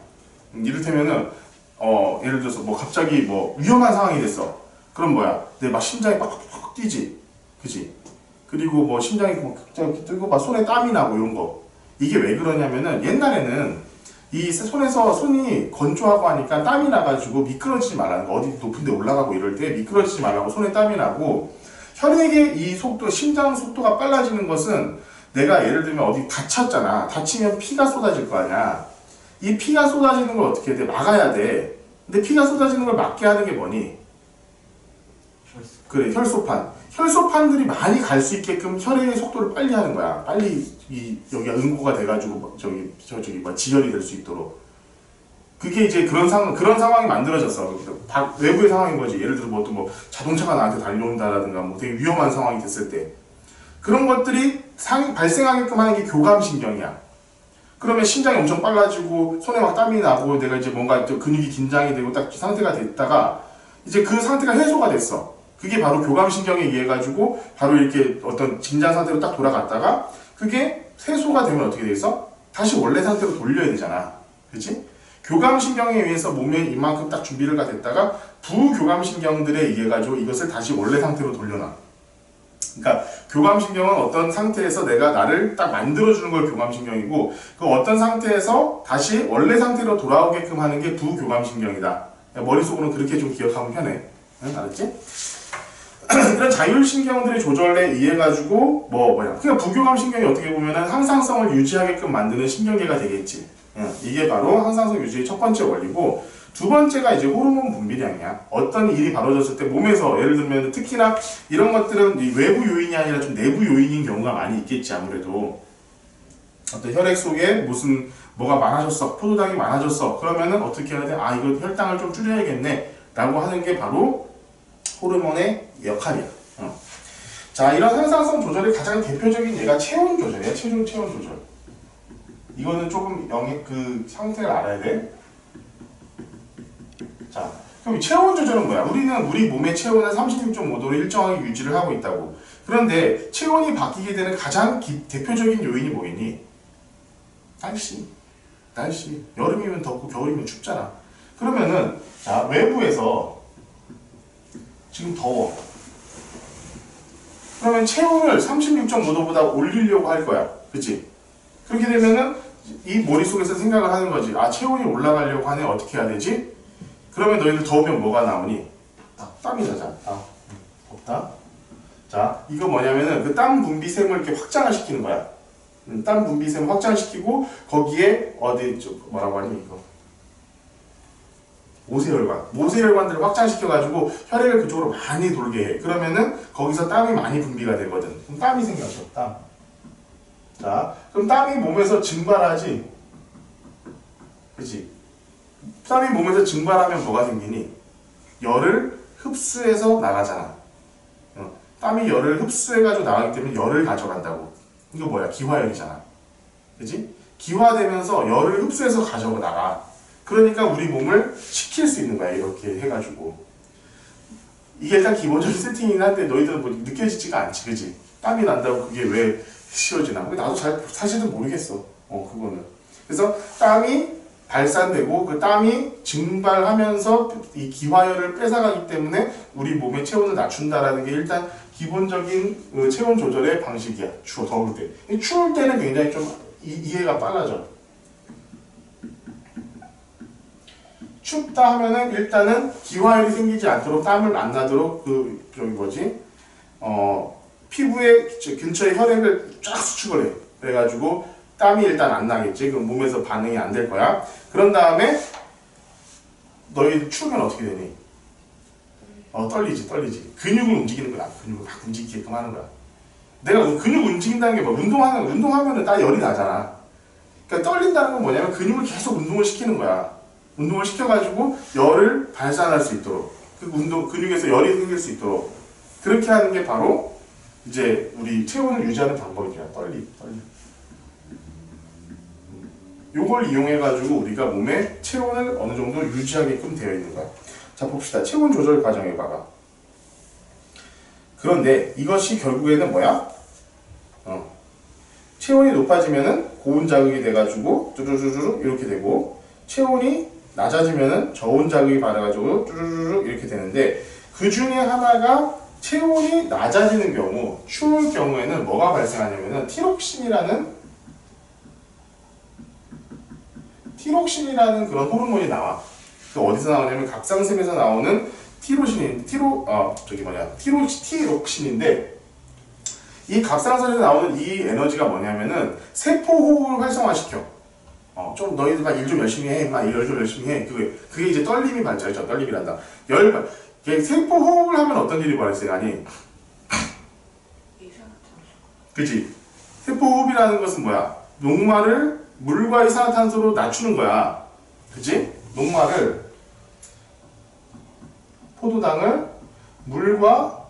이를테면은 예를 들어서 뭐 갑자기 뭐 위험한 상황이 됐어. 그럼 뭐야? 내 막 심장이 빡빡 뛰지, 그지? 그리고 뭐 심장이 막 갑자기 뛰고 막 손에 땀이 나고 이런 거. 이게 왜 그러냐면은 옛날에는 이 손이 건조하고 하니까 땀이 나가지고 미끄러지지 말라는 거. 어디 높은 데 올라가고 이럴 때 미끄러지지 말라고 손에 땀이 나고, 혈액의 이 속도, 심장 속도가 빨라지는 것은 내가 예를 들면 어디 다쳤잖아. 다치면 피가 쏟아질 거 아니야. 이 피가 쏟아지는 걸 어떻게 해야 돼? 막아야 돼. 근데 피가 쏟아지는 걸 막게 하는 게 뭐니? 그래, 혈소판. 혈소판들이 많이 갈 수 있게끔 혈액의 속도를 빨리 하는 거야. 빨리 여기가 응고가 돼가지고 지혈이 될 수 있도록. 그게 이제 그런 상황이 만들어졌어. 외부의 상황인 거지. 예를 들어 뭐 자동차가 나한테 달려온다라든가 뭐 되게 위험한 상황이 됐을 때. 그런 것들이 발생하게끔 하는 게 교감신경이야. 그러면 심장이 엄청 빨라지고 손에 막 땀이 나고 내가 이제 뭔가 근육이 긴장이 되고 딱 상태가 됐다가 이제 그 상태가 해소가 됐어. 그게 바로 교감신경에 의해 가지고 바로 이렇게 어떤 긴장 상태로 딱 돌아갔다가 그게 해소가 되면 어떻게 되겠어? 다시 원래 상태로 돌려야 되잖아. 그치? 교감신경에 의해서 몸에 이만큼 딱 준비가 됐다가 부교감신경들에 의해 가지고 이것을 다시 원래 상태로 돌려놔. 그러니까 교감신경은 어떤 상태에서 내가 나를 딱 만들어주는 걸 교감신경이고 그 어떤 상태에서 다시 원래 상태로 돌아오게끔 하는 게 부교감신경이다. 머릿속으로는 그렇게 좀 기억하면 편해. 응? 알았지? 이런 자율신경들의 조절에 의해 가지고 뭐야? 그러니까 부교감신경이 어떻게 보면은 항상성을 유지하게끔 만드는 신경계가 되겠지. 이게 바로 항상성 유지의 첫 번째 원리고 두 번째가 이제 호르몬 분비량이야. 어떤 일이 벌어졌을 때 몸에서 예를 들면 특히나 이런 것들은 이 외부 요인이 아니라 좀 내부 요인인 경우가 많이 있겠지. 아무래도 어떤 혈액 속에 무슨 뭐가 많아졌어, 포도당이 많아졌어. 그러면은 어떻게 해야 돼? 아 이거 혈당을 좀 줄여야겠네 라고 하는 게 바로 호르몬의 역할이야. 자, 이런 항상성 조절의 가장 대표적인 예가 체온 조절이야. 체온 조절. 이거는 조금 그 상태를 알아야 돼. 자, 그럼 이 체온 조절은 뭐야? 우리는 우리 몸의 체온을 36.5도로 일정하게 유지를 하고 있다고. 그런데 체온이 바뀌게 되는 가장 대표적인 요인이 뭐이니? 날씨. 여름이면 덥고 겨울이면 춥잖아. 그러면은 자, 외부에서 지금 더워. 그러면 체온을 36.5도보다 올리려고 할 거야. 그치? 그렇게 되면은 이 머릿속에서 생각을 하는 거지. 아, 체온이 올라가려고 하네. 어떻게 해야 되지? 그러면 너희들 더우면 뭐가 나오니? 땀이 나잖아. 덥다. 자, 이거 뭐냐면은 그 땀 분비샘을 이렇게 확장을 시키는 거야. 땀 분비샘을 확장시키고 거기에 뭐라고 하니 이거? 모세혈관들을 확장시켜가지고 혈액을 그쪽으로 많이 돌게 해. 그러면은 거기서 땀이 많이 분비가 되거든. 그럼 땀이 생겨서 땀. 자, 그럼 땀이 몸에서 증발하지. 그치? 땀이 몸에서 증발하면 뭐가 생기니? 열을 흡수해서 나가잖아. 땀이 열을 흡수해가지고 나가기 때문에 열을 가져간다고. 이거 뭐야? 기화열이잖아. 그치? 기화되면서 열을 흡수해서 가져가 나가. 그러니까 우리 몸을 식힐 수 있는 거야. 이렇게 해가지고. 이게 일단 기본적인 세팅이긴 한데 너희들은 뭐 느껴지지가 않지. 그치? 땀이 난다고 그게 왜 쉬워지나? 나도 사실은 모르겠어. 그거는. 그래서 땀이 발산되고 그 땀이 증발하면서 이 기화열을 뺏어가기 때문에 우리 몸의 체온을 낮춘다라는 게 일단 기본적인 체온 조절의 방식이야. 더울 때. 추울 때는 굉장히 좀 이해가 빨라져. 춥다 하면은 일단은 기화열이 생기지 않도록 땀을 안 나도록 피부의 근처에 혈액을 쫙 수축을 해. 그래가지고 땀이 일단 안 나겠지. 그럼 몸에서 반응이 안 될 거야. 그런 다음에 너희 추우면 어떻게 되니? 떨리지. 근육을 움직이는 거야. 근육을 막 움직이게끔 하는 거야. 내가 근육 움직인다는 게 뭐 운동하면은 딱 열이 나잖아. 그러니까 떨린다는 건 뭐냐면 근육을 계속 운동을 시키는 거야. 운동을 시켜가지고 열을 발산할 수 있도록 근육에서 열이 생길 수 있도록 그렇게 하는 게 바로 이제 우리 체온을 유지하는 방법이야. 떨림. 요걸 이용해가지고 우리가 몸의 체온을 어느 정도 유지하게끔 되어 있는 거야. 자, 봅시다. 체온 조절 과정에 봐봐. 그런데 이것이 결국에는 뭐야? 체온이 높아지면은 고온 자극이 돼가지고 쭈르르르 이렇게 되고 체온이 낮아지면은 저온 자극이 받아가지고 쭈르르르 이렇게 되는데 그 중에 하나가 체온이 낮아지는 경우, 추울 경우에는 뭐가 발생하냐면은 티록신이라는 그런 호르몬이 나와. 그 어디서 나오냐면 갑상샘에서 나오는 티록신인데 이 갑상선에서 나오는 이 에너지가 뭐냐면은 세포호흡을 활성화시켜. 좀 너희들 막 일 좀 열심히 해, 일 좀 열심히 해. 그게 이제 떨림이 발전이죠. 떨림이란다. 세포호흡을 하면 어떤 일이 발생하니? 그치? 세포호흡이라는 것은 뭐야? 녹말을 물과 이산화탄소로 낮추는 거야. 그치? 녹말을 포도당을 물과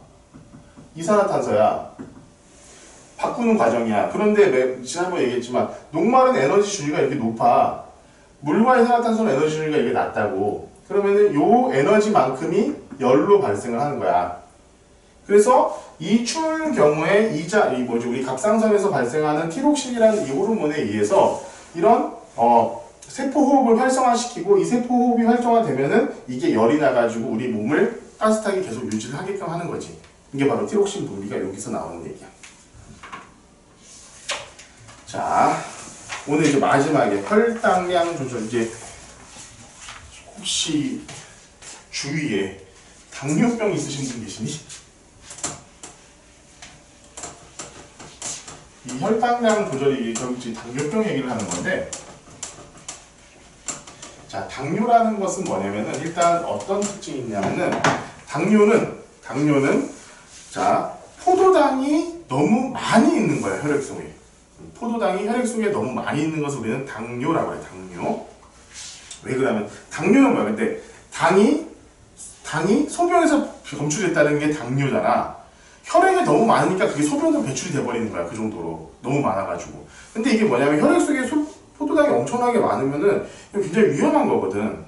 이산화탄소야. 바꾸는 과정이야. 그런데 지난번에 얘기했지만 녹말은 에너지 준위가 이렇게 높아. 물과 이산화탄소는 에너지 준위가 이게 낮다고. 그러면은 요 에너지만큼이 열로 발생을 하는 거야. 그래서 이 추운 경우에 우리 갑상선에서 발생하는 티록신이라는 이 호르몬에 의해서 이런 세포호흡을 활성화시키고 이 세포호흡이 활성화되면은 이게 열이 나가지고 우리 몸을 따뜻하게 계속 유지를 하게끔 하는 거지. 이게 바로 티록신 분비가 여기서 나오는 얘기야. 자, 오늘 이제 마지막에 혈당량 조절. 이제 혹시 주위에 당뇨병 있으신 분 계시니? 이 혈당량 조절이 결국 당뇨병 얘기를 하는 건데, 자, 당뇨라는 것은 뭐냐면은 일단 어떤 특징이 있냐면은 당뇨는 자, 포도당이 너무 많이 있는 거야, 혈액 속에. 포도당이 혈액 속에 너무 많이 있는 것을 우리는 당뇨라고 해요. 당뇨. 왜 그러냐면 당뇨는 뭐야? 근데 당이 소변에서 검출됐다는 게 당뇨잖아. 혈액에 너무 많으니까 그게 소변으로 배출이 돼버리는 거야. 그 정도로 너무 많아가지고. 근데 이게 뭐냐면 혈액 속에 포도당이 엄청나게 많으면은 굉장히 위험한 거거든.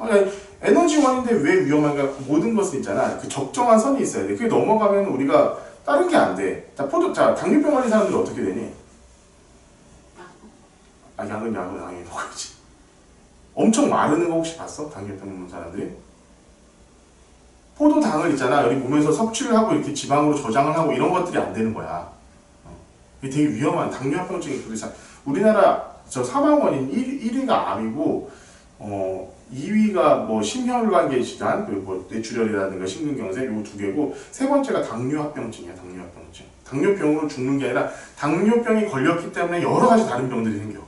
아니, 에너지원인데 왜 위험한가? 모든 것은 있잖아. 그 적정한 선이 있어야 돼. 그게 넘어가면 우리가 다른 게 안 돼. 자, 당뇨병 걸린 사람들은 어떻게 되니? 약은 당연히 먹어야지. 엄청 마르는 거 혹시 봤어? 당뇨병 있는 사람들이? 포도당을 있잖아. 우리 몸에서 섭취를 하고 이렇게 지방으로 저장을 하고 이런 것들이 안 되는 거야. 이게 되게 위험한 당뇨합병증이 그래서 우리나라 사망 원인 1위가 암이고 2위가 뭐 심혈관계 질환 그리고 뭐 뇌출혈이라든가 심근경색 요 두 개고 세 번째가 당뇨합병증이야. 당뇨합병증. 당뇨병으로 죽는 게 아니라 당뇨병이 걸렸기 때문에 여러 가지 다른 병들이 생겨.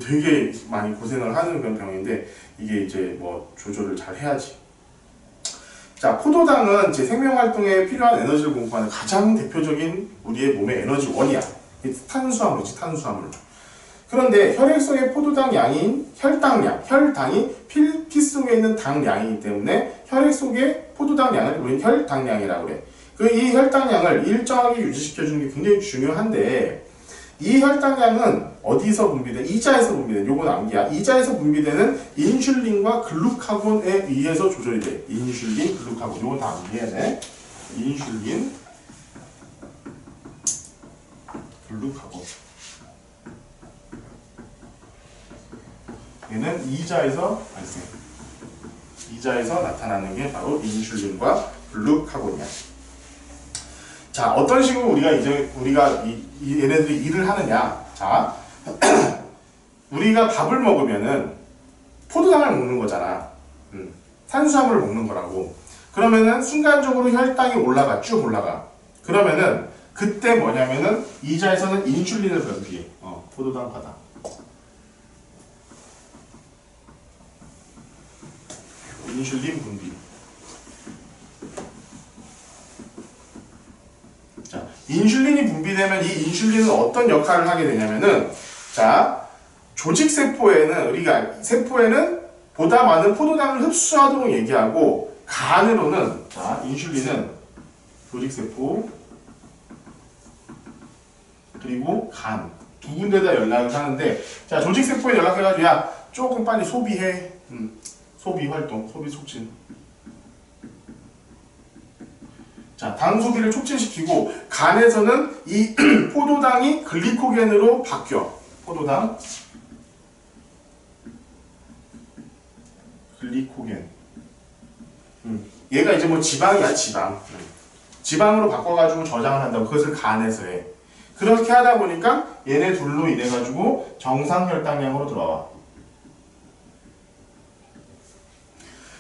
되게 많이 고생을 하는 그런 병인데 이게 이제 뭐 조절을 잘 해야지. 자, 포도당은 제 생명활동에 필요한 에너지를 공급하는 가장 대표적인 우리의 몸의 에너지원이야. 탄수화물이지, 탄수화물. 그런데 혈액 속의 포도당 양인 혈당이 피 속에 있는 당량이기 때문에 혈액 속의 포도당 양을 우리는 혈당량이라고 그래. 이 혈당량을 일정하게 유지시켜주는 게 굉장히 중요한데 이 혈당량은 어디서 분비돼? 이자에서 분비돼. 요건 암기야. 이자에서 분비되는 인슐린과 글루카곤에 의해서 조절이 돼. 인슐린, 글루카곤. 요건 다 암기해야 돼. 인슐린, 글루카곤. 얘는 이자에서 발생. 이자에서 나타나는 게 바로 인슐린과 글루카곤이야. 자, 어떤 식으로 우리가 얘네들이 일을 하느냐. 자, 우리가 밥을 먹으면은 포도당을 먹는 거잖아. 탄수화물을 먹는 거라고. 그러면은 순간적으로 혈당이 쭉 올라가. 그러면은 그때 뭐냐면은 이자에서는 인슐린을 분비해. 포도당 받아. 인슐린 분비. 자, 인슐린이 분비되면 이 인슐린은 어떤 역할을 하게 되냐면은 자, 세포에는 보다 많은 포도당을 흡수하도록 얘기하고 간으로는 자, 인슐린은 조직세포 그리고 간 두 군데다 연락을 하는데 자, 조직세포에 연락해가지고 야, 조금 빨리 소비해. 소비 활동, 소비 촉진. 자, 당 소비를 촉진시키고 간에서는 이 포도당이 글리코겐으로 바뀌어. 포도당 글리코겐. 얘가 이제 뭐 지방이야, 지방. 지방으로 바꿔가지고 저장을 한다고. 그것을 간에서 해. 그렇게 하다 보니까 얘네 둘로 인해가지고 정상 혈당량으로 들어와.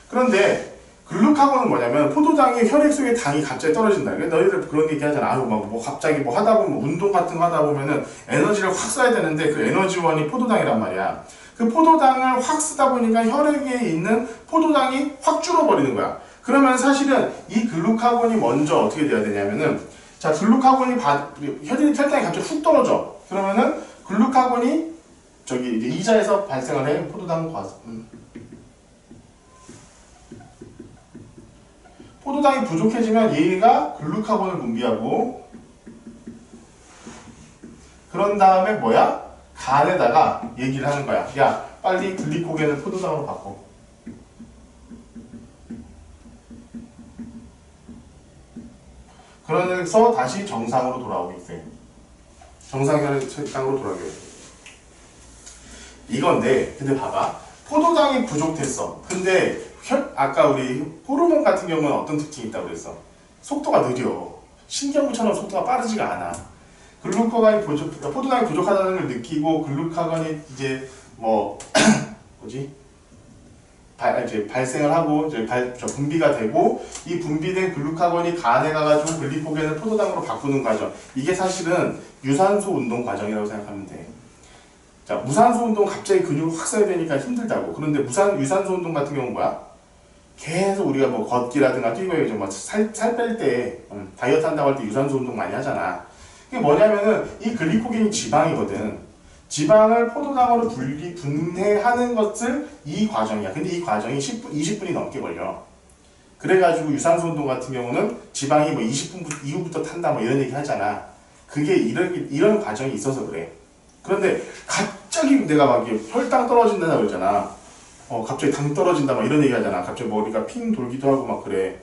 그런데 글루카곤은 뭐냐면 포도당이 혈액 속에 당이 갑자기 떨어진다. 너희들 그런 얘기 하잖아. 아유, 뭐 갑자기 뭐 하다 보면 운동 같은 거 하다 보면은 에너지를 확 써야 되는데 그 에너지원이 포도당이란 말이야. 그 포도당을 확 쓰다 보니까 혈액에 있는 포도당이 확 줄어버리는 거야. 그러면 사실은 이 글루카곤이 먼저 어떻게 돼야 되냐면은 자, 글루카곤이 혈당이 갑자기 훅 떨어져. 그러면은 글루카곤이 저기 이제 이자에서 발생을 해. 포도당 과수. 포도당이 부족해지면 얘가 글루카곤을 분비하고 그런 다음에 뭐야? 간에다가 얘기를 하는 거야. 야, 빨리 글리코겐을 포도당으로 바꿔. 그러면서 다시 정상으로 돌아오게 돼. 정상 혈당으로 돌아오게 돼. 이건데, 근데 봐봐. 포도당이 부족했어. 근데 아까 우리 호르몬 같은 경우는 어떤 특징이 있다고 그랬어? 속도가 느려. 신경부처럼 속도가 빠르지가 않아. 글루카곤이 포도당이 부족하다는 걸 느끼고 글루카곤이 이제 뭐 뭐지? 이제 발생을 하고 이제 분비가 되고 이 분비된 글루카곤이 간에 가가지고 글리코겐을 포도당으로 바꾸는 과정. 이게 사실은 유산소 운동 과정이라고 생각하면 돼. 자, 무산소 운동 갑자기 근육을 확 써야 되니까 힘들다고. 그런데 유산소 운동 같은 경우는 뭐야? 계속 우리가 뭐 걷기라든가 뛰고 이제 살 뺄 때 다이어트 한다고 할 때 유산소 운동 많이 하잖아. 그게 뭐냐면은 이 글리코겐이 지방이거든. 지방을 포도당으로 분해하는 것을 이 과정이야. 근데 이 과정이 10분, 20분이 넘게 걸려. 그래가지고 유산소 운동 같은 경우는 지방이 뭐 20분 이후부터 탄다 뭐 이런 얘기 하잖아. 그게 이런 과정이 있어서 그래. 그런데 갑자기 내가 막 혈당 떨어진다고 그러잖아. 갑자기 당 떨어진다 막 이런 얘기 하잖아. 갑자기 머리가 핑 돌기도 하고 막 그래.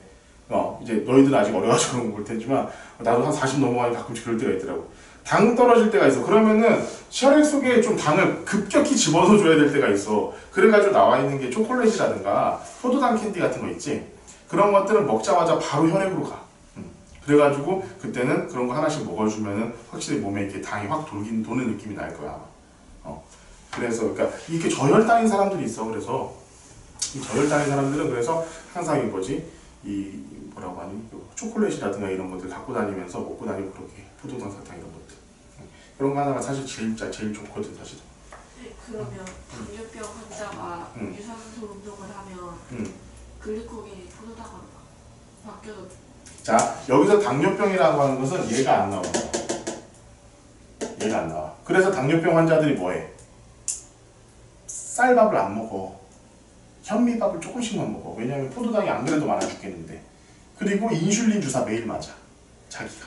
이제 너희들은 아직 어려가지고 그런 거 볼 테지만 나도 한 40 넘어가니 가끔씩 그럴 때가 있더라고. 당 떨어질 때가 있어. 그러면은 혈액 속에 좀 당을 급격히 집어서 줘야 될 때가 있어. 그래가지고 나와 있는 게 초콜릿이라든가 포도당 캔디 같은 거 있지. 그런 것들은 먹자마자 바로 혈액으로 가. 그래가지고 그때는 그런 거 하나씩 먹어주면은 확실히 몸에 이렇게 당이 확 도는 느낌이 날 거야. 그래서 그러니까 이렇게 저혈당인 사람들이 있어. 그래서 이 저혈당인 사람들은 그래서 항상 이 뭐지 이 뭐라고 하니 초콜릿이라든가 이런 것들 갖고 다니면서 먹고 다니고 그렇게 포도당 사탕 이런 것들 그런 거 하나가 사실 제일 좋거든 사실. 네, 그러면 당뇨병 환자가 유산소 운동을 하면 글리코겐이 포도당으로 바뀌어도 자 여기서 당뇨병이라고 하는 것은 얘가 안 나와. 얘가 안 나와. 그래서 당뇨병 환자들이 뭐해? 쌀밥을 안 먹어. 현미밥을 조금씩만 먹어. 왜냐하면 포도당이 안 그래도 많아 죽겠는데. 그리고 인슐린 주사 매일 맞아. 자기가.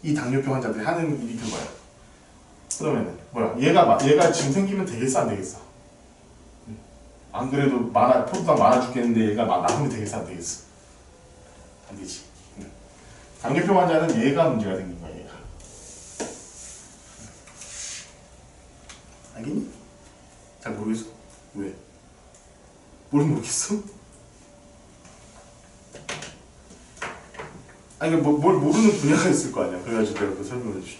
이 당뇨병 환자들이 하는 일이 그거야. 그러면은 뭐야? 얘가 지금 생기면 되겠어 안 되겠어? 안 그래도 포도당 많아 죽겠는데 얘가 나오면 되겠어 안 되겠어? 안 되지. 당뇨병 환자는 얘가 문제가 생긴 거야. 얘가. 알겠니? 잘 모르겠어. 왜? 뭘 모르겠어? 아니 뭘 모르는 분야가 있을 거 아니야. 그래가지고 내가 그 설명을 해주지.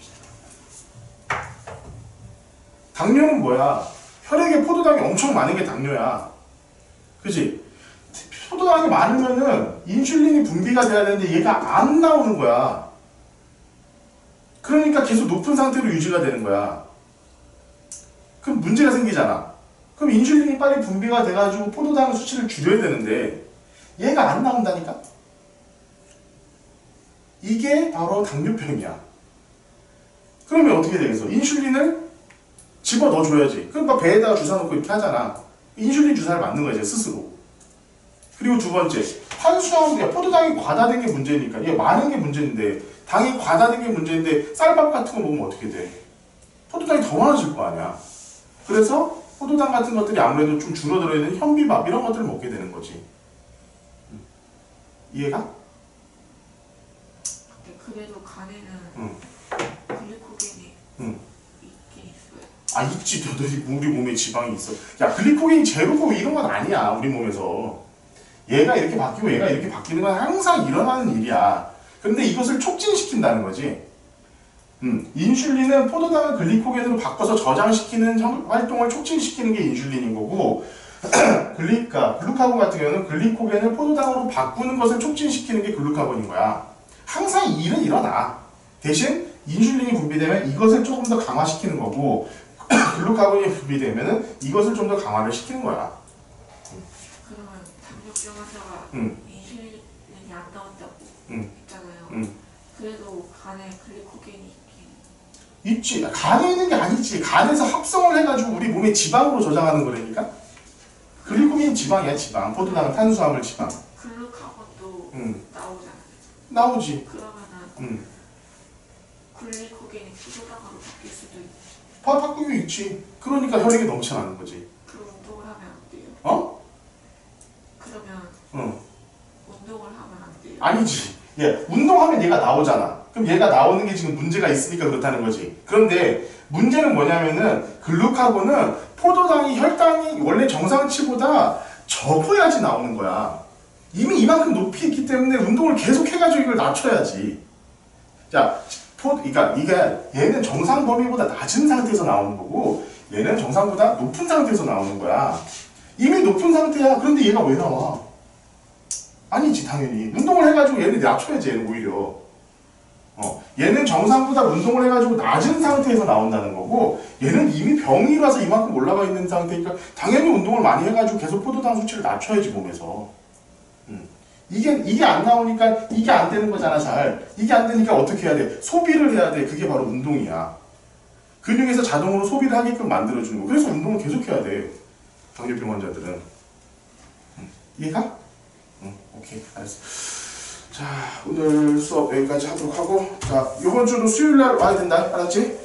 당뇨는 뭐야? 혈액에 포도당이 엄청 많은 게 당뇨야. 그치? 포도당이 많으면은 인슐린이 분비가 돼야 되는데 얘가 안 나오는 거야. 그러니까 계속 높은 상태로 유지가 되는 거야. 그럼 문제가 생기잖아. 그럼 인슐린이 빨리 분비가 돼가지고 포도당 수치를 줄여야 되는데 얘가 안 나온다니까? 이게 바로 당뇨병이야. 그러면 어떻게 되겠어? 인슐린을 집어넣어줘야지. 그러니까 배에다가 주사 놓고 이렇게 하잖아. 인슐린 주사를 맞는 거야, 이제 스스로. 그리고 두 번째, 탄수화물, 포도당이 과다된 게 문제니까. 이게 많은 게 문제인데, 당이 과다된 게 문제인데, 쌀밥 같은 거 먹으면 어떻게 돼? 포도당이 더 많아질 거 아니야. 그래서 포도당 같은 것들이 아무래도 좀 줄어들어야 되는 현미밥, 이런 것들을 먹게 되는 거지. 이해가? 그래도 간에는 글리코겐이 있긴 있어요. 아 있지. 우리 몸에 지방이 있어. 야 글리코겐이 제로고 이런 건 아니야. 우리 몸에서 얘가 이렇게 바뀌고 얘가 이렇게 바뀌는 건 항상 일어나는 일이야. 근데 이것을 촉진시킨다는 거지. 인슐린은 포도당을 글리코겐으로 바꿔서 저장시키는 활동을 촉진시키는 게 인슐린인 거고 글루카곤 같은 경우는 글리코겐을 포도당으로 바꾸는 것을 촉진시키는 게 글루카곤인 거야. 항상 이 일은 일어나. 대신 인슐린이 분비되면 이것을 조금 더 강화시키는 거고 글루카곤이 분비되면 이것을 좀 더 강화를 시키는 거야. 그러면 당뇨병 환자가 인슐린이 안 나온다고 했잖아요. 그래도 간에 글리코겐이 있지. 간에 있는 게 아니지. 간에서 합성을 해가지고 우리 몸에 지방으로 저장하는 거라니까. 글리코겐이 지방이야. 지방. 포도당은 탄수화물 지방. 글루카곤도 나오잖아요. 나오지. 그러면은 글리코겐이 포도당으로 바뀔 수도 있고. 바뀌고 있지. 그러니까 혈액이 넘쳐나는 거지. 그럼 운동을 하면 안 돼요? 그러면 운동을 하면 안 돼요? 아니지. 운동하면 얘가 나오잖아. 그럼 얘가 나오는 게 지금 문제가 있으니까 그렇다는 거지. 그런데 문제는 뭐냐면은 글루카곤은 포도당이 혈당이 원래 정상치보다 적어야지 나오는 거야. 이미 이만큼 높이 있기 때문에 운동을 계속 해가지고 이걸 낮춰야지. 자, 그러니까 이게 얘는 정상 범위보다 낮은 상태에서 나오는 거고 얘는 정상보다 높은 상태에서 나오는 거야. 이미 높은 상태야. 그런데 얘가 왜 나와? 아니지 당연히. 운동을 해가지고 얘는 낮춰야지. 얘는 오히려. 얘는 정상보다 운동을 해가지고 낮은 상태에서 나온다는 거고 얘는 이미 병이 라서 이만큼 올라가 있는 상태니까 당연히 운동을 많이 해가지고 계속 포도당 수치를 낮춰야지 몸에서. 이게 안 나오니까 이게 안 되는 거잖아. 잘 이게 안 되니까 어떻게 해야 돼? 소비를 해야 돼. 그게 바로 운동이야. 근육에서 자동으로 소비를 하게끔 만들어주는 거. 그래서 운동을 계속 해야 돼. 당뇨병 환자들은. 이해가? 오케이 알았어. 자, 오늘 수업 여기까지 하도록 하고, 자, 이번 주도 수요일 날 와야 된다. 알았지?